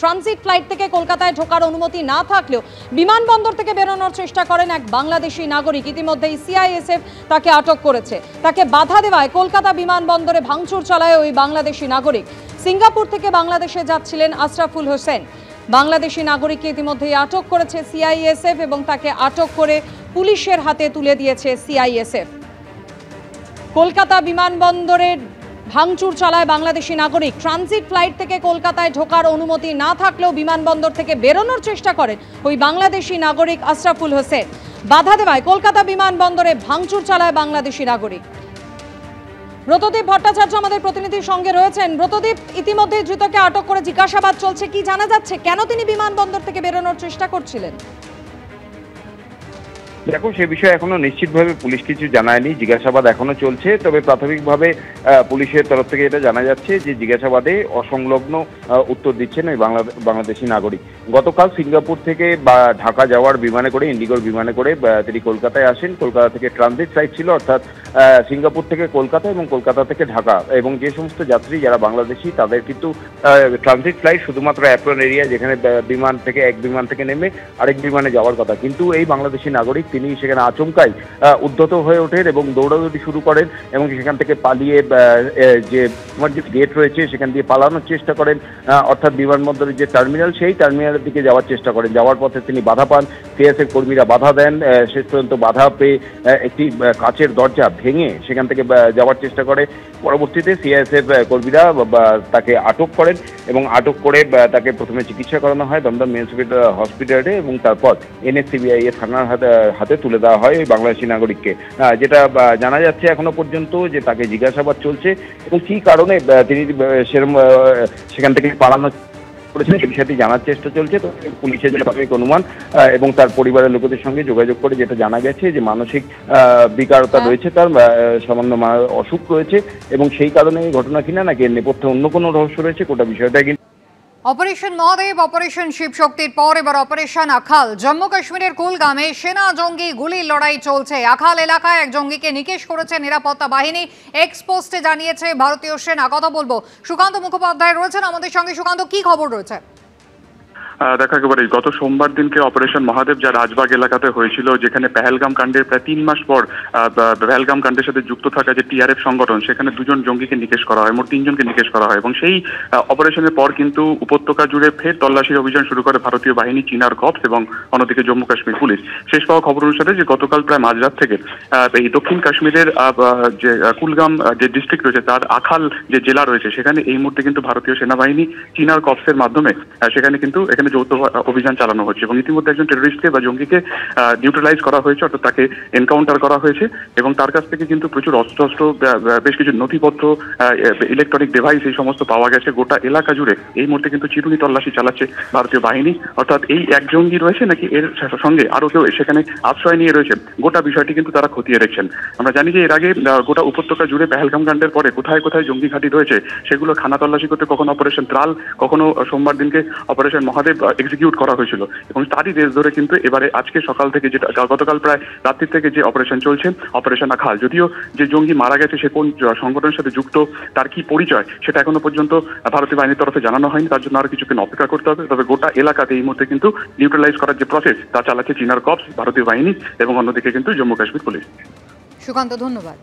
Transit flight থেকে কলকাতায় ঢোকার অনুমতি না থাকলেও বিমানবন্দর থেকে বেরোনোর চেষ্টা করেন এক বাংলাদেশি নাগরিক। ইতিমধ্যেই সিআইএসএফ তাকে আটক করেছে। তাকে বাধা দেওয়ায় কলকাতা বিমানবন্দরে ভাঙচুর চালায় ওই বাংলাদেশি নাগরিক। সিঙ্গাপুর থেকে বাংলাদেশে যাচ্ছিলেন আশরাফুল হোসেন। বাংলাদেশি নাগরিককে ইতিমধ্যেই আটক করেছে সিআইএসএফ এবং তাকে আটক করে পুলিশের হাতে তুলে দিয়েছে সিআইএসএফ। কলকাতা বিমানবন্দরে ভাঙচুর চালায় বাংলাদেশি নাগরিক। ট্রানজিট ফ্লাইট থেকে কলকাতায় ঢোকার অনুমতি না থাকলেও বিমানবন্দর থেকে বেরোনোর চেষ্টা করেন ওই বাংলাদেশি নাগরিক আশরাফুল হোসেন। বাধা দেওয়ায় কলকাতা বিমানবন্দরে ভাঙচুর চালায় বাংলাদেশি নাগরিক। ব্রতদীপ ভট্টাচার্য আমাদের প্রতিনিধির সঙ্গে রয়েছেন। ব্রতদীপ, ইতিমধ্যে ধৃতকে আটক করে জিজ্ঞাসাবাদ চলছে, কি জানা যাচ্ছে কেন তিনি বিমানবন্দর থেকে বেরোনোর চেষ্টা করছিলেন? দেখো, সে বিষয়ে এখনো নিশ্চিতভাবে পুলিশ কিছু জানায়নি, জিজ্ঞাসাবাদ এখনো চলছে। তবে প্রাথমিকভাবে পুলিশের তরফ থেকে এটা জানা যাচ্ছে যে জিজ্ঞাসাবাদে অসংলগ্ন উত্তর দিচ্ছেন ওই বাংলাদেশি নাগরিক। গতকাল সিঙ্গাপুর থেকে বা ঢাকা যাওয়ার বিমানে করে, ইন্ডিগোর বিমানে করে তিনি কলকাতায় আসেন। কলকাতা থেকে ট্রানজিট ফ্লাইট ছিল, অর্থাৎ সিঙ্গাপুর থেকে কলকাতা এবং কলকাতা থেকে ঢাকা। এবং যে সমস্ত যাত্রী যারা বাংলাদেশি তাদের কিন্তু ট্রানজিট ফ্লাইট শুধুমাত্র অ্যাপ্রন এরিয়া, যেখানে বিমান থেকে এক বিমান থেকে নেমে আরেক বিমানে যাওয়ার কথা। কিন্তু এই বাংলাদেশি নাগরিক তিনি সেখানে আচমকাই উদ্ধত হয়ে ওঠেন এবং দৌড়াদৌড়ি শুরু করেন এবং সেখান থেকে পালিয়ে যে গেট রয়েছে সেখান দিয়ে পালানোর চেষ্টা করেন। অর্থাৎ বিমানবন্দরের যে টার্মিনাল, সেই টার্মিনালের দিকে যাওয়ার চেষ্টা করেন। যাওয়ার পথে তিনি বাধা পান, সিএসএফ কর্মীরা বাধা দেন। শেষ পর্যন্ত বাধা পেয়ে একটি কাচের দরজা ভেঙে সেখান থেকে যাওয়ার চেষ্টা করে। পরবর্তীতে সিআইএসএফ কর্মীরা তাকে আটক করেন এবং আটক করে তাকে প্রথমে চিকিৎসা করানো হয় দমদম মিউনিসিপ্যাল হসপিটালে এবং তারপর এনএসসিবিআই থানার হাতে তুলে দেওয়া হয় ওই বাংলাদেশি নাগরিককে। যেটা জানা যাচ্ছে এখনো পর্যন্ত যে তাকে জিজ্ঞাসাবাদ চলছে এবং কি কারণে তিনি সেখান থেকে পালানোর করেছেন সেই বিষয়টি জানার চেষ্টা চলছে। তো পুলিশের যে প্রাথমিক অনুমান এবং তার পরিবারের লোকেদের সঙ্গে যোগাযোগ করে যেটা জানা গেছে যে মানসিক বিকারতা রয়েছে, তার সামান্য অসুখ রয়েছে এবং সেই কারণে এই ঘটনা কিনা নাকি এর নেপথ্যে অন্য কোনো রহস্য রয়েছে গোটা বিষয়টা কিন্তু। অপারেশন মহাদেব, অপারেশন শিবশক্তির পর এবার অপারেশন আখাল। জম্মু কাশ্মীরের কুলগামে সেনা জঙ্গি গুলির লড়াই চলছে। আখাল এলাকায় এক জঙ্গিকে নিকেশ করেছে নিরাপত্তা বাহিনী, এক্সপোস্টে জানিয়েছে ভারতীয় সেনা। কথা বলবো, সুকান্ত মুখোপাধ্যায় রয়েছেন আমাদের সঙ্গে। সুকান্ত, কি খবর রয়েছে? দেখা একেবারে গত সোমবার দিনকে অপারেশন মহাদেব যা রাজবাগ এলাকাতে হয়েছিল, যেখানে পেহেলগাম কাণ্ডের প্রায় 3 মাস পর পেহেলগাম কাণ্ডের সাথে যুক্ত থাকা যে টিআরএফ সংগঠন, সেখানে 2 জন জঙ্গিকে নিকেশ করা হয়, মোট 3 জনকে নিকেশ করা হয়। এবং সেই অপারেশনের পর কিন্তু উপত্যকা জুড়ে ফের তল্লাশির অভিযান শুরু করে ভারতীয় বাহিনী, চিনার কর্পস এবং অন্যদিকে জম্মু কাশ্মীর পুলিশ। শেষ পাওয়া খবর অনুসারে যে গতকাল প্রায় মাঝরাত থেকে এই দক্ষিণ কাশ্মীরের যে কুলগাম যে ডিস্ট্রিক্ট রয়েছে তার আখাল যে জেলা রয়েছে, সেখানে এই মুহূর্তে কিন্তু ভারতীয় সেনাবাহিনী চিনার কর্পসের মাধ্যমে সেখানে কিন্তু এখানে যৌথ অভিযান চালানো হচ্ছে এবং ইতিমধ্যে একজন টেররিস্টকে বা জঙ্গিকে নিউট্রালাইজ করা হয়েছে, অর্থাৎ তাকে এনকাউন্টার করা হয়েছে এবং তার কাছ থেকে কিন্তু প্রচুর অস্ত্র, বেশ কিছু নথিপত্র, ইলেকট্রনিক ডিভাইস এই সমস্ত পাওয়া গেছে। গোটা এলাকা জুড়ে এই মুহূর্তে কিন্তু চিরুনি তল্লাশি চালাচ্ছে ভারতীয় বাহিনী। অর্থাৎ এই এক জঙ্গি রয়েছে নাকি এর সঙ্গে আরো কেউ সেখানে আশ্রয় নিয়ে রয়েছে, গোটা বিষয়টি কিন্তু তারা খতিয়ে দেখছেন। আমরা জানি যে এর আগে গোটা উপত্যকা জুড়ে পেহেলগাম কাণ্ডের পরে কোথায় কোথায় জঙ্গি ঘাঁটি রয়েছে সেগুলো খানা তল্লাশি করতে কখনো অপারেশন ত্রাল, কখনো সোমবার দিনকে অপারেশন মহাদেব এক্সিকিউট করা হয়েছিল এবং তারই রেস ধরে কিন্তু এবারে আজকে সকাল থেকে, যেটা গতকাল প্রায় রাত্রি থেকে যে অপারেশন চলছে, অপারেশন আখাল। যদিও যে জঙ্গি মারা গেছে সে কোন সংগঠনের সাথে যুক্ত, তার কি পরিচয়, সেটা এখনো পর্যন্ত ভারতীয় বাহিনীর তরফে জানানো হয়নি। তার জন্য আরো কিছুক্ষণ অপেক্ষা করতে হবে। তবে গোটা এলাকাতে এই মুহূর্তে কিন্তু নিউট্রালাইজ করার যে প্রসেস তা চালাচ্ছে চিনার কর্পস, ভারতীয় বাহিনী এবং অন্যদিকে কিন্তু জম্মু কাশ্মীর পুলিশ। সুকান্ত, ধন্যবাদ।